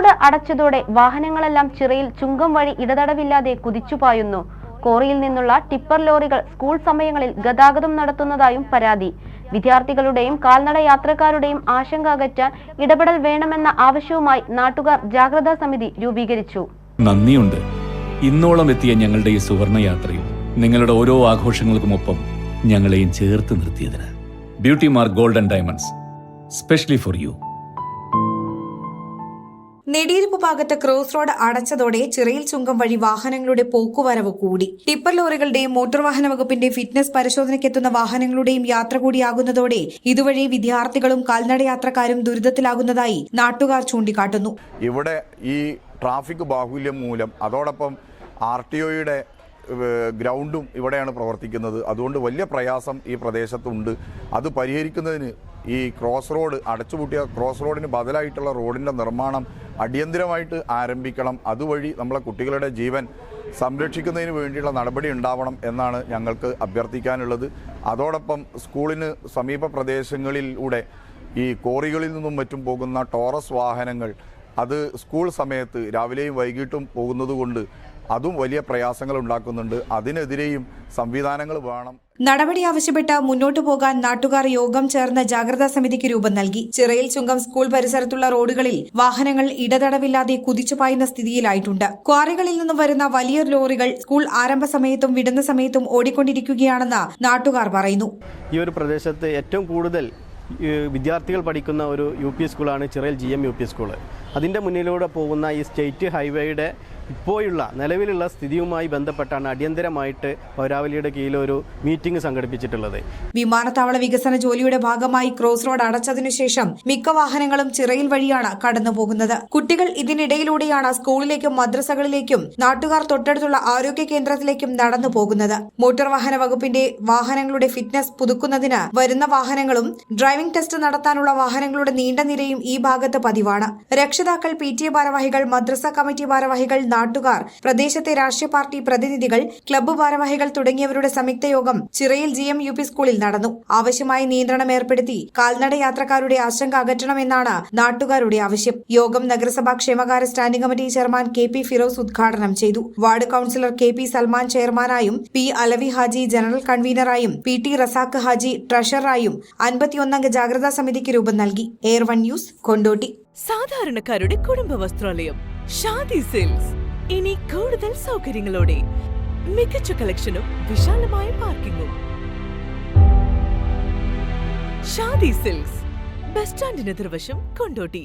Road അടച്ചതോടെ വാഹനങ്ങളെല്ലാം ചിറയിൽ ചുങ്കം വഴി ഇടതടവില്ലാതെ കുതിച്ചുപായുന്നു. കോറിയിൽ നിന്നുള്ള ടിപ്പർ ലോറികൾ സ്കൂൾ സമയങ്ങളിൽ ഗതാഗതം നടത്തുന്നതായും പരാതി. വിദ്യാർത്ഥികളുടെയും കാൽനട യാത്രക്കാരുടെയും ആശങ്ക അകറ്റാൻ ഇടപെടൽ വേണമെന്ന ആവശ്യവുമായി നാട്ടുകാർ ജാഗ്രതാ സമിതി രൂപീകരിച്ചു. നന്ദിയുണ്ട്. ഇന്നോളം എത്തിയ ഞങ്ങളുടെ ഈ സുവർണയാത്രയിൽ നിങ്ങളുടെ ഓരോ ആഘോഷങ്ങൾക്കുമൊപ്പം ഞങ്ങളെയും ചേർത്ത് നിർത്തിയതിന്. Beauty mark gold and diamonds, specially for you. Nediyiruppu ഭാഗത്ത് ക്രോസ് റോഡ് അടച്ചതോടെ ചിറയിൽ ചുങ്കം വഴി വാഹനങ്ങളുടെ പോക്കുവരവ് കൂടി. ടിപ്പർ ലോറികളുടെയും മോട്ടോർ വാഹന വകുപ്പിന്റെ ഫിറ്റ്നസ് പരിശോധനയ്ക്കെത്തുന്ന വാഹനങ്ങളുടെയും യാത്ര കൂടിയാകുന്നതോടെ ഇതുവഴി വിദ്യാർത്ഥികളും കാൽനട യാത്രക്കാരും ദുരിതത്തിലാകുന്നതായി നാട്ടുകാർ ചൂണ്ടിക്കാട്ടുന്നു. ഇവിടെ ഈ ട്രാഫിക് ബാഹുല്യം മൂലം അതോടൊപ്പം RTOയുടെ ഗ്രൗണ്ടും ഇവിടെയാണ് പ്രവർത്തിക്കുന്നത്. അതുകൊണ്ട് വലിയ പ്രയാസം ഈ പ്രദേശത്തുണ്ട്. അത് പരിഹരിക്കുന്നതിന് ഈ ക്രോസ് റോഡ് അടച്ചുപൂട്ടിയ ക്രോസ് റോഡിന് ബദലായിട്ടുള്ള റോഡിൻ്റെ നിർമ്മാണം അടിയന്തരമായിട്ട് ആരംഭിക്കണം. അതുവഴി നമ്മളെ കുട്ടികളുടെ ജീവൻ സംരക്ഷിക്കുന്നതിന് വേണ്ടിയുള്ള നടപടി ഉണ്ടാവണം എന്നാണ് ഞങ്ങൾക്ക് അഭ്യർത്ഥിക്കാനുള്ളത്. അതോടൊപ്പം സ്കൂളിന് സമീപ പ്രദേശങ്ങളിലൂടെ ഈ കോറികളിൽ നിന്നും മറ്റും പോകുന്ന ടോറസ് വാഹനങ്ങൾ അത് സ്കൂൾ സമയത്ത് രാവിലെയും വൈകിട്ടും പോകുന്നതുകൊണ്ട് അതും വലിയ പ്രയാസങ്ങൾ ഉണ്ടാക്കുന്നുണ്ട്. അതിനെതിരെയും സംവിധാനങ്ങൾ വേണം. നടപടി ആവശ്യപ്പെട്ട് മുന്നോട്ടു പോകാൻ നാട്ടുകാർ യോഗം ചേർന്ന് ജാഗ്രതാ സമിതിക്ക് രൂപം നൽകി. ചിറയിൽ ചുങ്കം സ്കൂൾ പരിസരത്തുള്ള റോഡുകളിൽ വാഹനങ്ങൾ ഇടതടവില്ലാതെ കുതിച്ചുപായുന്ന സ്ഥിതിയിലായിട്ടുണ്ട്. ക്വാറികളിൽ നിന്നും വരുന്ന വലിയ ലോറികൾ സ്കൂൾ ആരംഭ സമയത്തും വിടുന്ന സമയത്തും ഓടിക്കൊണ്ടിരിക്കുകയാണെന്ന് നാട്ടുകാർ പറയുന്നു. ഈ ഒരു പ്രദേശത്ത് ഏറ്റവും കൂടുതൽ വിദ്യാർത്ഥികൾ പഠിക്കുന്ന ഒരു UP സ്കൂളാണ് ചിറയിൽ GM UP സ്കൂൾ. അതിൻ്റെ മുന്നിലൂടെ പോകുന്ന ഈ സ്റ്റേറ്റ് ഹൈവേയുടെ ഇപ്പോഴുള്ള നിലവിലുള്ള സ്ഥിതിയുമായി ബന്ധപ്പെട്ടാണ് അടിയന്തരമായിട്ട് പൗരാവലിയുടെ കീഴിൽ ഒരു മീറ്റിംഗ് സംഘടിപ്പിച്ചിട്ടുള്ളത്. വിമാനത്താവള വികസന ജോലിയുടെ ഭാഗമായി ക്രോസ് റോഡ് അടച്ചതിനു ശേഷം മിക്ക വാഹനങ്ങളും ചിറയിൽ വഴിയാണ് കടന്നുപോകുന്നത്. കുട്ടികൾ ഇതിനിടയിലൂടെയാണ് സ്കൂളിലേക്കും മദ്രസകളിലേക്കും നാട്ടുകാർ തൊട്ടടുത്തുള്ള ആരോഗ്യ കേന്ദ്രത്തിലേക്കും നടന്നു പോകുന്നത്. മോട്ടോർ വാഹന വകുപ്പിന്റെ വാഹനങ്ങളുടെ ഫിറ്റ്നസ് പുതുക്കുന്നതിന് വരുന്ന വാഹനങ്ങളും ഡ്രൈവിംഗ് ടെസ്റ്റ് നടത്താനുള്ള വാഹനങ്ങളുടെ നീണ്ട നിരയും ഈ ഭാഗത്ത് പതിവാണ്. രക്ഷിതാക്കൾ, PTA ഭാരവാഹികൾ, മദ്രസ കമ്മിറ്റി ഭാരവാഹികൾ, നാട്ടുകാർ, പ്രദേശത്തെ രാഷ്ട്രീയ പാർട്ടി പ്രതിനിധികൾ, ക്ലബ്ബ് ഭാരവാഹികൾ തുടങ്ങിയവരുടെ സംയുക്ത യോഗം ചിറയിൽ GM UP സ്കൂളിൽ നടന്നു. ആവശ്യമായ നിയന്ത്രണം ഏർപ്പെടുത്തി കാൽനട യാത്രക്കാരുടെ ആശങ്ക അകറ്റണമെന്നാണ് നാട്ടുകാരുടെ ആവശ്യം. യോഗം നഗരസഭാ ക്ഷേമകാര്യ standing committee chairman KP Firoz ഉദ്ഘാടനം ചെയ്തു. വാർഡ് കൌൺസിലർ KP സൽമാൻ ചെയർമാനായും P അലവി ഹാജി ജനറൽ കൺവീനറായും PT റസാഖ് ഹാജി ട്രഷററായും 51 അംഗ ജാഗ്രതാ സമിതിക്ക് രൂപം നൽകി. Air One news, Kondotty. സാധാരണക്കാരുടെ കുടുംബ വസ്ത്രാലയം ഷാദി സിൽക്സ് ഇനി കൂടുതൽ സൗകര്യങ്ങളോടെ മികച്ച കളക്ഷനും വിശാലമായ പാർക്കിംഗും. ഷാദി സിൽക്സ്, ബസ് സ്റ്റാൻഡിന് എതിർവശം, കൊണ്ടോട്ടി.